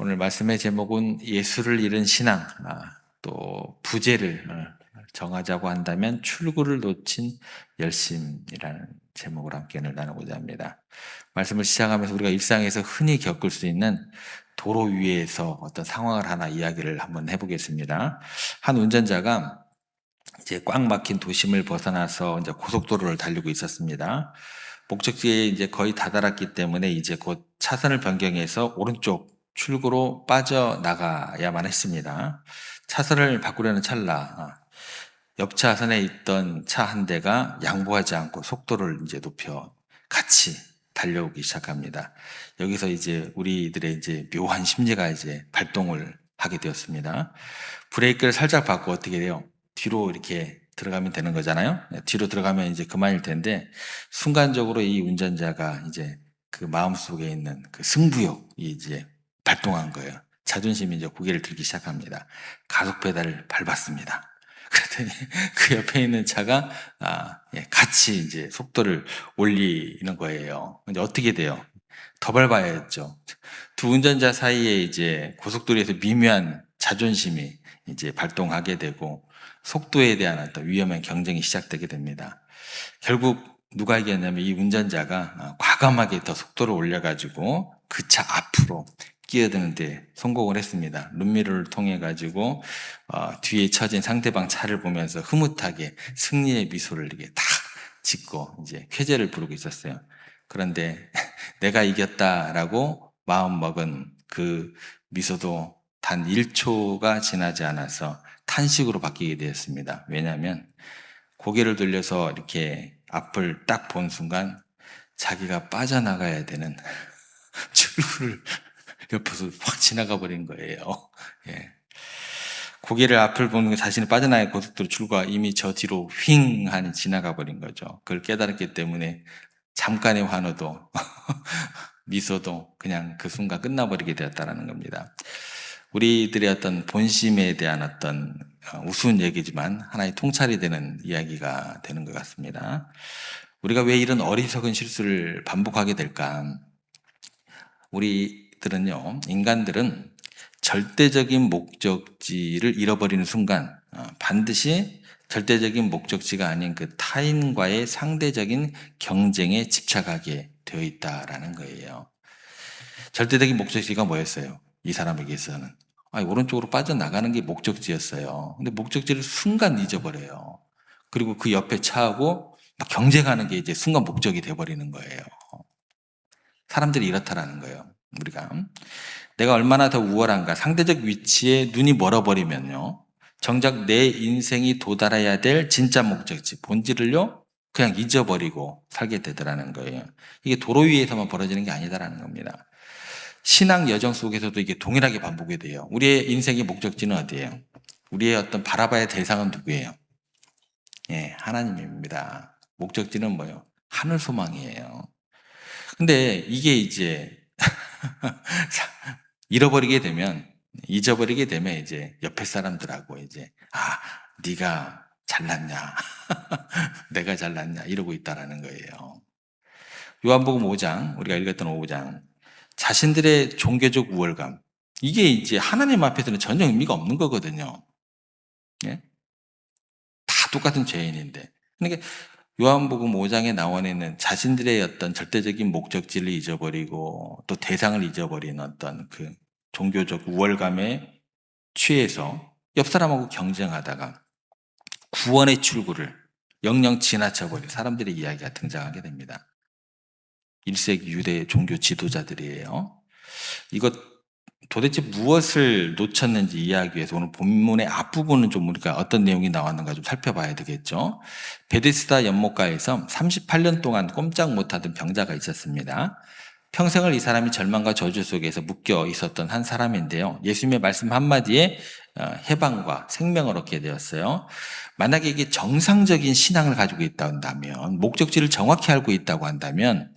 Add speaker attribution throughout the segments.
Speaker 1: 오늘 말씀의 제목은 예수를 잃은 신앙, 또 부제를 정하자고 한다면 출구를 놓친 열심이라는 제목으로 함께 나누고자 합니다. 말씀을 시작하면서 우리가 일상에서 흔히 겪을 수 있는 도로 위에서 어떤 상황을 하나 이야기를 한번 해보겠습니다. 한 운전자가 이제 꽉 막힌 도심을 벗어나서 이제 고속도로를 달리고 있었습니다. 목적지에 이제 거의 다다랐기 때문에 이제 곧 차선을 변경해서 오른쪽 출구로 빠져나가야만 했습니다. 차선을 바꾸려는 찰나 옆 차선에 있던 차 한 대가 양보하지 않고 속도를 이제 높여 같이 달려오기 시작합니다. 여기서 이제 우리들의 이제 묘한 심리가 이제 발동을 하게 되었습니다. 브레이크를 살짝 밟고 어떻게 돼요? 뒤로 이렇게 들어가면 되는 거잖아요. 뒤로 들어가면 이제 그만일 텐데 순간적으로 이 운전자가 이제 그 마음속에 있는 그 승부욕이 이제 발동한 거예요. 자존심이 이제 고개를 들기 시작합니다. 가속 페달을 밟았습니다. 그랬더니 그 옆에 있는 차가 같이 이제 속도를 올리는 거예요. 근데 어떻게 돼요? 더 밟아야 했죠. 두 운전자 사이에 이제 고속도로에서 미묘한 자존심이 이제 발동하게 되고 속도에 대한 어떤 위험한 경쟁이 시작되게 됩니다. 결국 누가 이겼냐면 이 운전자가 과감하게 더 속도를 올려가지고 그 차 앞으로 끼어드는데 성공을 했습니다. 룸미러를 통해 가지고 뒤에 처진 상대방 차를 보면서 흐뭇하게 승리의 미소를 이렇게 탁 짓고 이제 쾌재를 부르고 있었어요. 그런데 내가 이겼다라고 마음 먹은 그 미소도 단 1초가 지나지 않아서 탄식으로 바뀌게 되었습니다. 왜냐하면 고개를 돌려서 이렇게 앞을 딱 본 순간 자기가 빠져나가야 되는 출구를 옆에서 확 지나가 버린 거예요. 예. 고개를 앞을 보는 자신이 빠져나갈 고속도로 출구가 이미 저 뒤로 휙 하니 지나가 버린 거죠. 그걸 깨달았기 때문에 잠깐의 환호도 미소도 그냥 그 순간 끝나버리게 되었다는 겁니다. 우리들의 어떤 본심에 대한 어떤 우스운 얘기지만 하나의 통찰이 되는 이야기가 되는 것 같습니다. 우리가 왜 이런 어리석은 실수를 반복하게 될까? 우리들은요, 인간들은 절대적인 목적지를 잃어버리는 순간 반드시 절대적인 목적지가 아닌 그 타인과의 상대적인 경쟁에 집착하게 되어 있다라는 거예요. 절대적인 목적지가 뭐였어요? 이 사람에게서는. 오른쪽으로 빠져나가는 게 목적지였어요. 근데 목적지를 순간 잊어버려요. 그리고 그 옆에 차하고 막 경쟁하는 게 이제 순간 목적이 돼버리는 거예요. 사람들이 이렇다라는 거예요. 우리가. 내가 얼마나 더 우월한가, 상대적 위치에 눈이 멀어버리면요. 정작 내 인생이 도달해야 될 진짜 목적지, 본질을요, 그냥 잊어버리고 살게 되더라는 거예요. 이게 도로 위에서만 벌어지는 게 아니다라는 겁니다. 신앙 여정 속에서도 이게 동일하게 반복이 돼요. 우리의 인생의 목적지는 어디예요? 우리의 어떤 바라봐야 대상은 누구예요? 예, 하나님입니다. 목적지는 뭐예요? 하늘 소망이에요. 근데 이게 이제 잊어버리게 되면 이제 옆에 사람들하고 이제 네가 잘났냐, 내가 잘났냐 이러고 있다라는 거예요. 요한복음 5장 우리가 읽었던 5장 자신들의 종교적 우월감 이게 이제 하나님 앞에서는 전혀 의미가 없는 거거든요. 예? 다 똑같은 죄인인데. 그러니까 요한복음 5장에 나와 있는 자신들의 어떤 절대적인 목적지를 잊어버리고 또 대상을 잊어버린 어떤 그 종교적 우월감에 취해서 옆 사람하고 경쟁하다가 구원의 출구를 영영 지나쳐버린 사람들의 이야기가 등장하게 됩니다. 1세기 유대 종교 지도자들이에요. 이것 도대체 무엇을 놓쳤는지 이해하기 위해서 오늘 본문의 앞부분은 좀 우리가 어떤 내용이 나왔는가 좀 살펴봐야 되겠죠. 베데스다 연못가에서 38년 동안 꼼짝 못하던 병자가 있었습니다. 평생을 이 사람이 절망과 저주 속에서 묶여 있었던 한 사람인데요. 예수님의 말씀 한마디에 해방과 생명을 얻게 되었어요. 만약에 이게 정상적인 신앙을 가지고 있다고 한다면, 목적지를 정확히 알고 있다고 한다면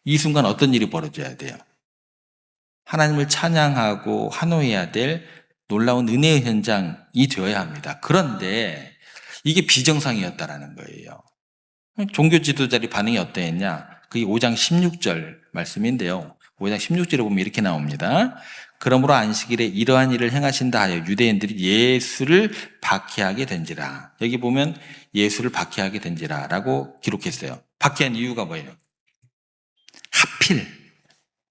Speaker 1: 이 순간 어떤 일이 벌어져야 돼요? 하나님을 찬양하고 환호해야 될 놀라운 은혜의 현장이 되어야 합니다. 그런데 이게 비정상이었다라는 거예요. 종교 지도자의 반응이 어떠했냐? 그게 5장 16절 말씀인데요. 5장 16절에 보면 이렇게 나옵니다. 그러므로 안식일에 이러한 일을 행하신다 하여 유대인들이 예수를 박해하게 된지라. 여기 보면 예수를 박해하게 된지라 라고 기록했어요. 박해한 이유가 뭐예요?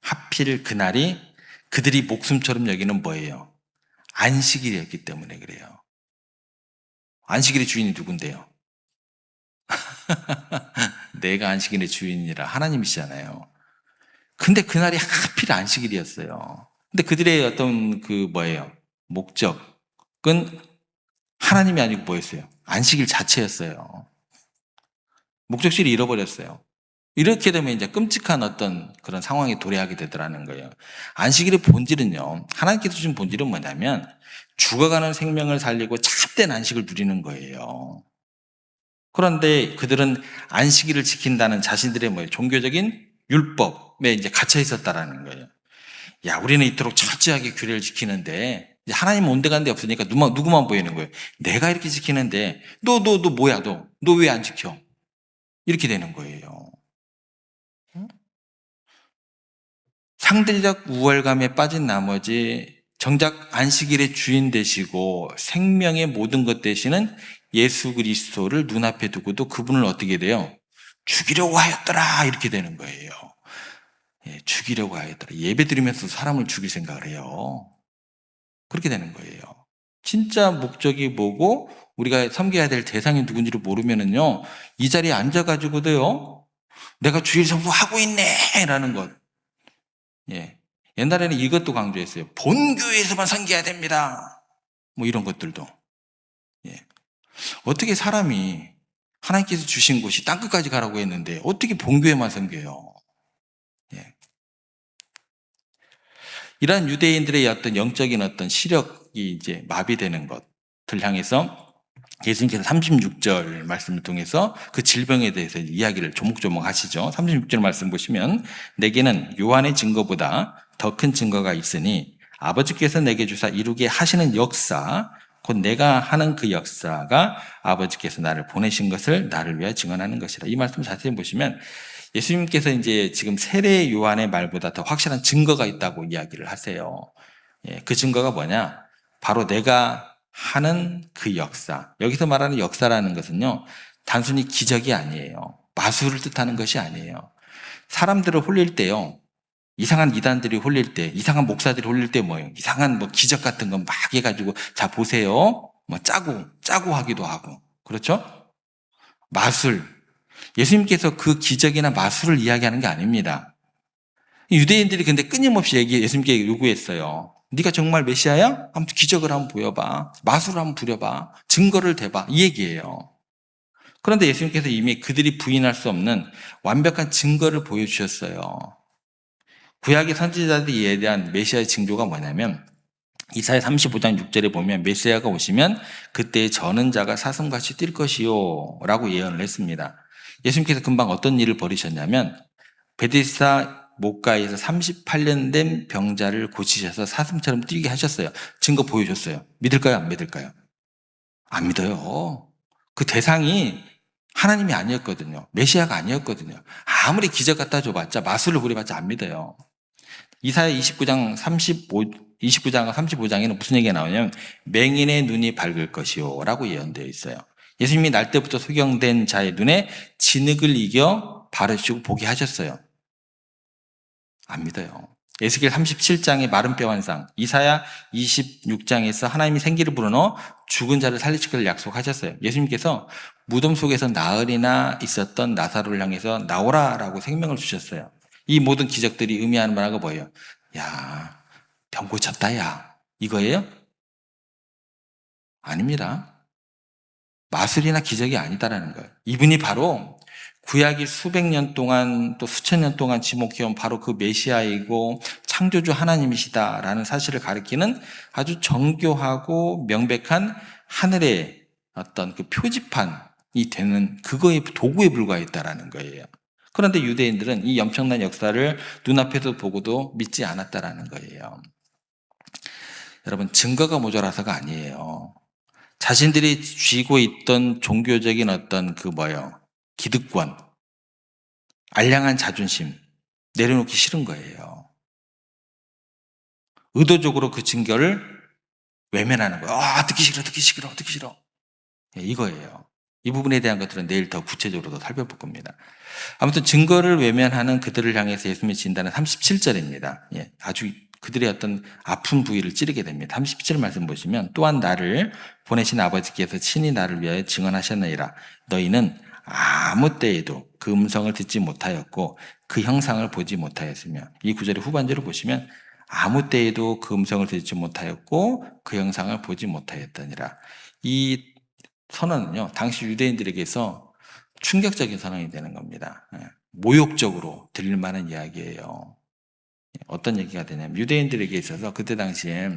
Speaker 1: 하필 그날이 그들이 목숨처럼 여기는 뭐예요? 안식일이었기 때문에 그래요. 안식일의 주인이 누군데요? 내가 안식일의 주인이라 하나님이시잖아요. 근데 그날이 하필 안식일이었어요. 근데 그들의 어떤 그 뭐예요? 목적은 하나님이 아니고 뭐였어요? 안식일 자체였어요. 목적지를 잃어버렸어요. 이렇게 되면 이제 끔찍한 어떤 그런 상황에 도래하게 되더라는 거예요. 안식일의 본질은요, 하나님께서 주신 본질은 뭐냐면 죽어가는 생명을 살리고 참된 안식을 누리는 거예요. 그런데 그들은 안식일을 지킨다는 자신들의 뭐예요? 종교적인 율법에 이제 갇혀 있었다라는 거예요. 야, 우리는 이토록 철저하게 규례를 지키는데 이제 하나님 온데간데 없으니까 누구만 보이는 거예요. 내가 이렇게 지키는데 너 뭐야 너 왜 안 지켜? 이렇게 되는 거예요. 상대적 우월감에 빠진 나머지 정작 안식일의 주인 되시고 생명의 모든 것 되시는 예수 그리스도를 눈앞에 두고도 그분을 어떻게 돼요? 죽이려고 하였더라 이렇게 되는 거예요. 예, 죽이려고 하였더라. 예배 드리면서 사람을 죽일 생각을 해요. 그렇게 되는 거예요. 진짜 목적이 뭐고 우리가 섬겨야 될 대상이 누군지를 모르면은요, 이 자리에 앉아가지고도요, 내가 주일 성수하고 있네 라는 것. 예. 옛날에는 이것도 강조했어요. 본교회에서만 섬겨야 됩니다. 뭐 이런 것들도. 예. 어떻게 사람이 하나님께서 주신 곳이 땅끝까지 가라고 했는데 어떻게 본교회만 섬겨요? 예. 이러한 유대인들의 어떤 영적인 어떤 시력이 이제 마비되는 것들 향해서 예수님께서 36절 말씀을 통해서 그 질병에 대해서 이야기를 조목조목 하시죠. 36절 말씀 보시면 내게는 요한의 증거보다 더 큰 증거가 있으니 아버지께서 내게 주사 이루게 하시는 역사 곧 내가 하는 그 역사가 아버지께서 나를 보내신 것을 나를 위하여 증언하는 것이라. 이 말씀 자세히 보시면 예수님께서 이제 지금 세례 요한의 말보다 더 확실한 증거가 있다고 이야기를 하세요. 예, 그 증거가 뭐냐? 바로 내가 하는 그 역사. 여기서 말하는 역사라는 것은요, 단순히 기적이 아니에요. 마술을 뜻하는 것이 아니에요. 사람들을 홀릴 때요, 이상한 이단들이 홀릴 때, 이상한 목사들이 홀릴 때 뭐예요? 이상한 뭐 기적 같은 거 막 해가지고, 자, 보세요. 뭐 짜고 하기도 하고. 그렇죠? 마술. 예수님께서 그 기적이나 마술을 이야기하는 게 아닙니다. 유대인들이 근데 끊임없이 예수님께 요구했어요. 네가 정말 메시아야? 한번 기적을 한번 보여봐. 마술을 한번 부려봐. 증거를 대봐. 이 얘기예요. 그런데 예수님께서 이미 그들이 부인할 수 없는 완벽한 증거를 보여주셨어요. 구약의 선지자들에 대한 메시아의 징조가 뭐냐면 이사야 35장 6절에 보면 메시아가 오시면 그때 저는 자가 사슴같이 뛸 것이요 라고 예언을 했습니다. 예수님께서 금방 어떤 일을 벌이셨냐면 베데스다 목가에서 38년 된 병자를 고치셔서 사슴처럼 뛰게 하셨어요. 증거 보여줬어요. 믿을까요? 안 믿을까요? 안 믿어요. 그 대상이 하나님이 아니었거든요. 메시아가 아니었거든요. 아무리 기적 갖다 줘봤자 마술을 부려봤자 안 믿어요. 이사야 29장과 35장에는 무슨 얘기가 나오냐면 맹인의 눈이 밝을 것이요 라고 예언되어 있어요. 예수님이 날 때부터 소경된 자의 눈에 진흙을 이겨 바르시고 보게 하셨어요. 안 믿어요. 에스겔 37장의 마른 뼈 환상, 이사야 26장에서 하나님이 생기를 불어넣어 죽은 자를 살리실 것을 약속하셨어요. 예수님께서 무덤 속에서 나흘이나 있었던 나사로를 향해서 나오라라고 생명을 주셨어요. 이 모든 기적들이 의미하는 바가 뭐예요? 야, 병 고쳤다 야. 이거예요? 아닙니다. 마술이나 기적이 아니다라는 거예요. 이분이 바로 구약이 수백 년 동안 또 수천 년 동안 지목해온 바로 그 메시아이고 창조주 하나님이시다라는 사실을 가리키는 아주 정교하고 명백한 하늘의 어떤 그 표지판이 되는 그거의 도구에 불과했다라는 거예요. 그런데 유대인들은 이 엄청난 역사를 눈앞에서 보고도 믿지 않았다라는 거예요. 여러분, 증거가 모자라서가 아니에요. 자신들이 쥐고 있던 종교적인 어떤 그 뭐예요? 기득권, 알량한 자존심 내려놓기 싫은 거예요. 의도적으로 그 증거를 외면하는 거예요. 듣기 싫어, 듣기 싫어, 듣기 싫어. 예, 이거예요. 이 부분에 대한 것들은 내일 더 구체적으로 더 살펴볼 겁니다. 아무튼 증거를 외면하는 그들을 향해서 예수님의 진단은 37절입니다. 예, 아주 그들의 어떤 아픈 부위를 찌르게 됩니다. 37절 말씀 보시면 또한 나를 보내신 아버지께서 친히 나를 위하여 증언하셨느니라. 너희는 아무 때에도 그 음성을 듣지 못하였고 그 형상을 보지 못하였으며, 이 구절의 후반절을 보시면 아무 때에도 그 음성을 듣지 못하였고 그 형상을 보지 못하였더니라. 이 선언은요, 당시 유대인들에게서 충격적인 선언이 되는 겁니다. 예, 모욕적으로 들릴 만한 이야기예요. 어떤 얘기가 되냐면, 유대인들에게 있어서 그때 당시에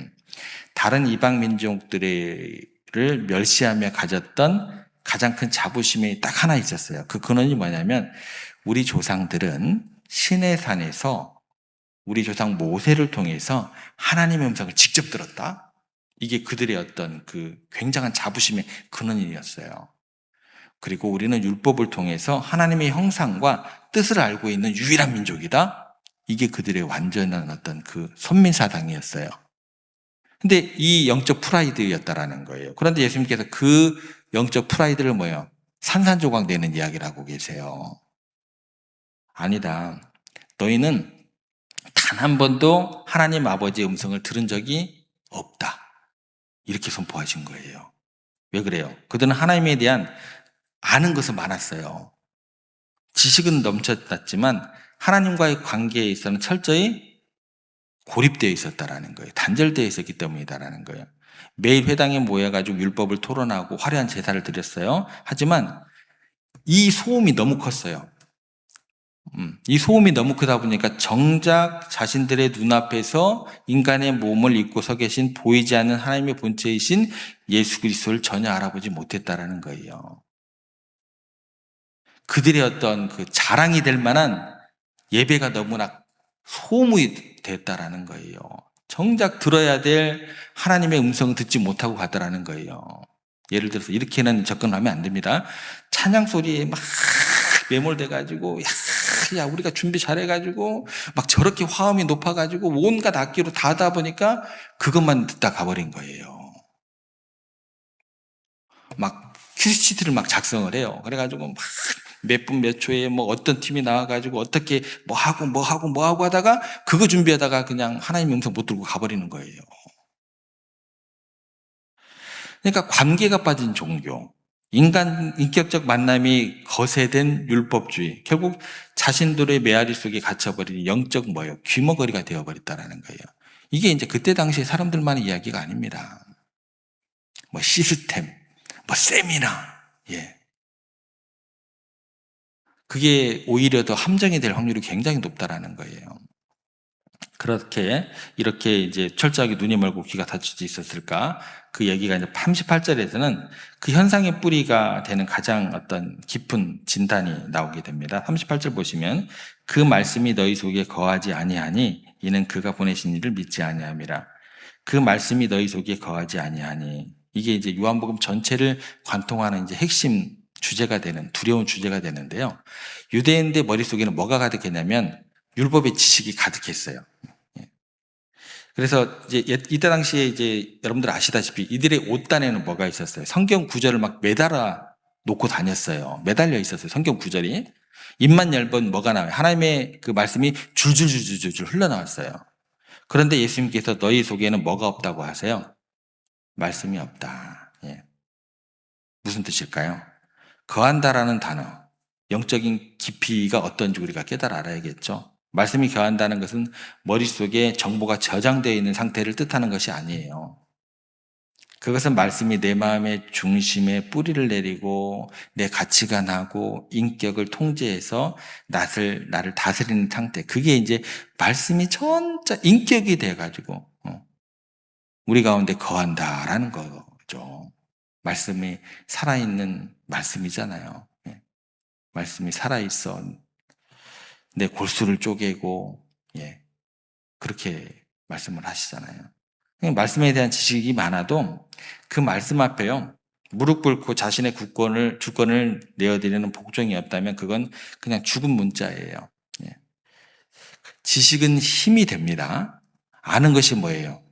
Speaker 1: 다른 이방 민족들을 멸시하며 가졌던 가장 큰 자부심이 딱 하나 있었어요. 그 근원이 뭐냐면, 우리 조상들은 신의 산에서 우리 조상 모세를 통해서 하나님의 음성을 직접 들었다. 이게 그들의 어떤 그 굉장한 자부심의 근원이었어요. 그리고 우리는 율법을 통해서 하나님의 형상과 뜻을 알고 있는 유일한 민족이다. 이게 그들의 완전한 어떤 그 선민사상이었어요. 근데 이 영적 프라이드였다라는 거예요. 그런데 예수님께서 그 영적 프라이드를 뭐예요? 산산조각 내는 이야기를 하고 계세요. 아니다. 너희는 단 한 번도 하나님 아버지의 음성을 들은 적이 없다. 이렇게 선포하신 거예요. 왜 그래요? 그들은 하나님에 대한 아는 것은 많았어요. 지식은 넘쳤지만 하나님과의 관계에 있어서는 철저히 고립되어 있었다라는 거예요. 단절되어 있었기 때문이다라는 거예요. 매일 회당에 모여가지고 율법을 토론하고 화려한 제사를 드렸어요. 하지만 이 소음이 너무 컸어요. 이 소음이 너무 크다 보니까 정작 자신들의 눈앞에서 인간의 몸을 입고 서 계신 보이지 않는 하나님의 본체이신 예수 그리스도를 전혀 알아보지 못했다라는 거예요. 그들의 어떤 그 자랑이 될 만한 예배가 너무나 소음이 됐다라는 거예요. 정작 들어야 될 하나님의 음성을 듣지 못하고 가더라는 거예요. 예를 들어서 이렇게는 접근하면 안 됩니다. 찬양 소리에 막 매몰돼가지고, 야, 우리가 준비 잘해가지고, 막 저렇게 화음이 높아가지고, 온갖 악기로 다 하다 보니까 그것만 듣다 가버린 거예요. 막 큐시트를 막 작성을 해요. 그래가지고 막 몇 분 몇 초에 뭐 어떤 팀이 나와가지고 어떻게 뭐 하고 하다가 그거 준비하다가 그냥 하나님의 음성 못 들고 가버리는 거예요. 그러니까 관계가 빠진 종교, 인간 인격적 만남이 거세된 율법주의, 결국 자신들의 메아리 속에 갇혀버린 영적 뭐예요? 귀머거리가 되어버렸다는 거예요. 이게 이제 그때 당시에 사람들만의 이야기가 아닙니다. 뭐 시스템, 뭐 세미나, 예. 그게 오히려 더 함정이 될 확률이 굉장히 높다라는 거예요. 그렇게 이렇게 이제 철저하게 눈이 멀고 귀가 닫혀져 있었을까? 그 얘기가 이제 38절에서는 그 현상의 뿌리가 되는 가장 어떤 깊은 진단이 나오게 됩니다. 38절 보시면 그 말씀이 너희 속에 거하지 아니하니 이는 그가 보내신 이를 믿지 아니함이라. 그 말씀이 너희 속에 거하지 아니하니, 이게 이제 요한복음 전체를 관통하는 이제 핵심 주제가 되는, 두려운 주제가 되는데요. 유대인들 머릿속에는 뭐가 가득했냐면 율법의 지식이 가득했어요. 그래서 이제 이때 당시에 이제 여러분들 아시다시피 이들의 옷단에는 뭐가 있었어요? 성경 구절을 막 매달아 놓고 다녔어요. 매달려 있었어요. 성경 구절이. 입만 열면 뭐가 나와요? 하나님의 그 말씀이 줄줄줄줄줄 흘러나왔어요. 그런데 예수님께서 너희 속에는 뭐가 없다고 하세요? 말씀이 없다. 예. 무슨 뜻일까요? 거한다라는 단어, 영적인 깊이가 어떤지 우리가 깨달아 알아야겠죠. 말씀이 거한다는 것은 머릿속에 정보가 저장되어 있는 상태를 뜻하는 것이 아니에요. 그것은 말씀이 내 마음의 중심에 뿌리를 내리고 내 가치관하고 인격을 통제해서 나를 다스리는 상태. 그게 이제 말씀이 전자 인격이 돼가지고 우리 가운데 거한다라는 거죠. 말씀이 살아있는 말씀이잖아요. 말씀이 살아있어. 내 골수를 쪼개고, 그렇게 말씀을 하시잖아요. 말씀에 대한 지식이 많아도 그 말씀 앞에요, 무릎 꿇고 자신의 주권을 내어드리는 복종이 없다면 그건 그냥 죽은 문자예요. 지식은 힘이 됩니다. 아는 것이 뭐예요?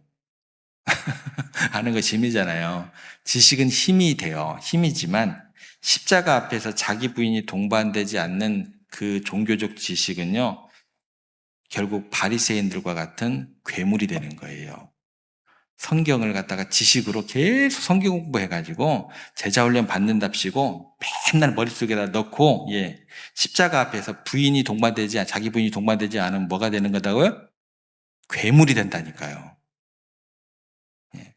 Speaker 1: 아는 것이 힘이잖아요. 지식은 힘이 돼요. 힘이지만 십자가 앞에서 자기 부인이 동반되지 않는 그 종교적 지식은요, 결국 바리새인들과 같은 괴물이 되는 거예요. 성경을 갖다가 지식으로 계속 성경 공부해가지고 제자 훈련 받는답시고 맨날 머릿속에다 넣고, 십자가 앞에서 자기 부인이 동반되지 않으면 뭐가 되는 거다고요? 괴물이 된다니까요. 예.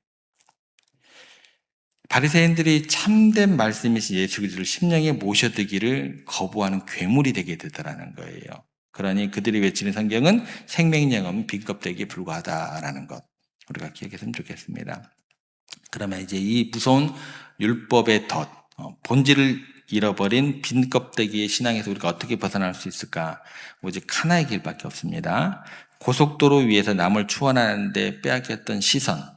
Speaker 1: 바리새인들이 참된 말씀이신 예수 그리스도를 심령에 모셔두기를 거부하는 괴물이 되게 되더라는 거예요. 그러니 그들이 외치는 성경은 생명력은 빈 껍데기에 불과하다라는 것, 우리가 기억했으면 좋겠습니다. 그러면 이제 이 무서운 율법의 덫, 본질을 잃어버린 빈 껍데기의 신앙에서 우리가 어떻게 벗어날 수 있을까? 오직 하나의 길밖에 없습니다. 고속도로 위에서 남을 추원하는데 빼앗겼던 시선,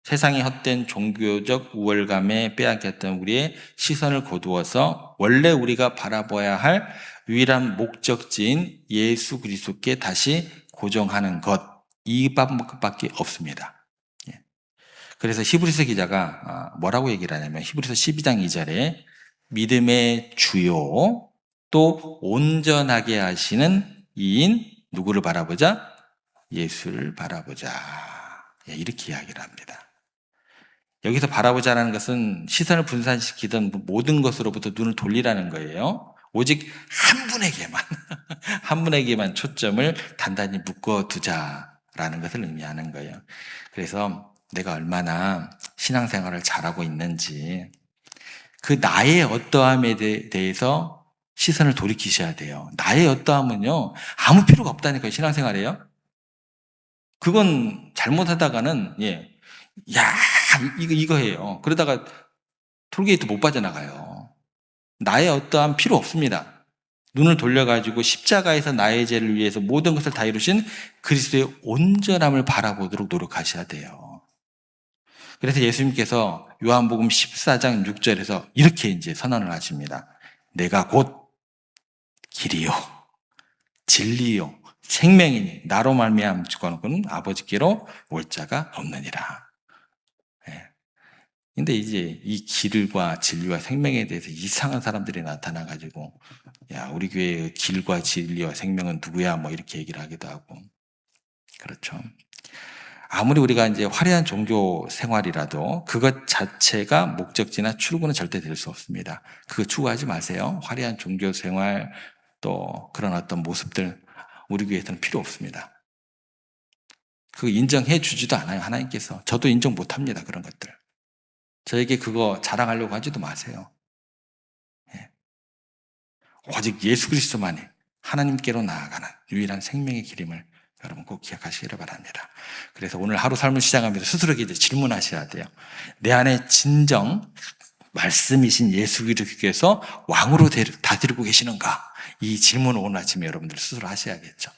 Speaker 1: 세상의 헛된 종교적 우월감에 빼앗겼던 우리의 시선을 거두어서 원래 우리가 바라봐야 할 유일한 목적지인 예수 그리스도께 다시 고정하는 것, 이 방법밖에 없습니다. 그래서 히브리서 기자가 뭐라고 얘기를 하냐면 히브리서 12장 2절에 믿음의 주요 또 온전하게 하시는 이인 누구를 바라보자? 예수를 바라보자. 이렇게 이야기를 합니다. 여기서 바라보자라는 것은 시선을 분산시키던 모든 것으로부터 눈을 돌리라는 거예요. 오직 한 분에게만 초점을 단단히 묶어두자라는 것을 의미하는 거예요. 그래서 내가 얼마나 신앙생활을 잘하고 있는지 그 나의 어떠함에 대해서 시선을 돌이키셔야 돼요. 나의 어떠함은요, 아무 필요가 없다니까요, 신앙생활에요. 그건 잘못하다가는, 이거예요. 그러다가 톨게이트 못 빠져나가요. 나의 어떠함 필요 없습니다. 눈을 돌려가지고 십자가에서 나의 죄를 위해서 모든 것을 다 이루신 그리스도의 온전함을 바라보도록 노력하셔야 돼요. 그래서 예수님께서 요한복음 14장 6절에서 이렇게 이제 선언을 하십니다. 내가 곧 길이요, 진리요, 생명이니 나로 말미암아 죽어놓고는 아버지께로 올 자가 없느니라. 근데 이제 이 길과 진리와 생명에 대해서 이상한 사람들이 나타나가지고, 야, 우리 교회의 길과 진리와 생명은 누구야? 뭐 이렇게 얘기를 하기도 하고. 그렇죠. 아무리 우리가 이제 화려한 종교 생활이라도 그것 자체가 목적지나 출구는 절대 될 수 없습니다. 그거 추구하지 마세요. 화려한 종교 생활 또 그런 어떤 모습들 우리 교회에서는 필요 없습니다. 그거 인정해 주지도 않아요, 하나님께서. 저도 인정 못 합니다, 그런 것들. 저에게 그거 자랑하려고 하지도 마세요. 오직 예수 그리스도만이 하나님께로 나아가는 유일한 생명의 길임을 여러분 꼭 기억하시기를 바랍니다. 그래서 오늘 하루 삶을 시작하면서 스스로에게 이제 질문하셔야 돼요. 내 안에 진정 말씀이신 예수 그리스도께서 왕으로 다스리고 계시는가? 이 질문을 오늘 아침에 여러분들 스스로 하셔야겠죠.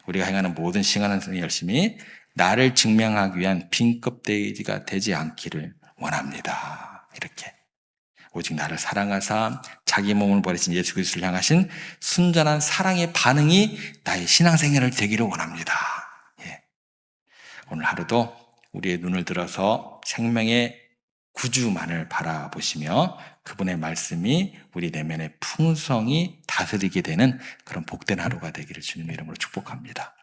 Speaker 1: 우리가 행하는 모든 시간은 열심히 나를 증명하기 위한 빈 껍데기가 되지 않기를 원합니다. 이렇게. 오직 나를 사랑하사 자기 몸을 버리신 예수 그리스도를 향하신 순전한 사랑의 반응이 나의 신앙생활을 되기를 원합니다. 오늘 하루도 우리의 눈을 들어서 생명의 구주만을 바라보시며 그분의 말씀이 우리 내면의 풍성이 다스리게 되는 그런 복된 하루가 되기를 주님의 이름으로 축복합니다.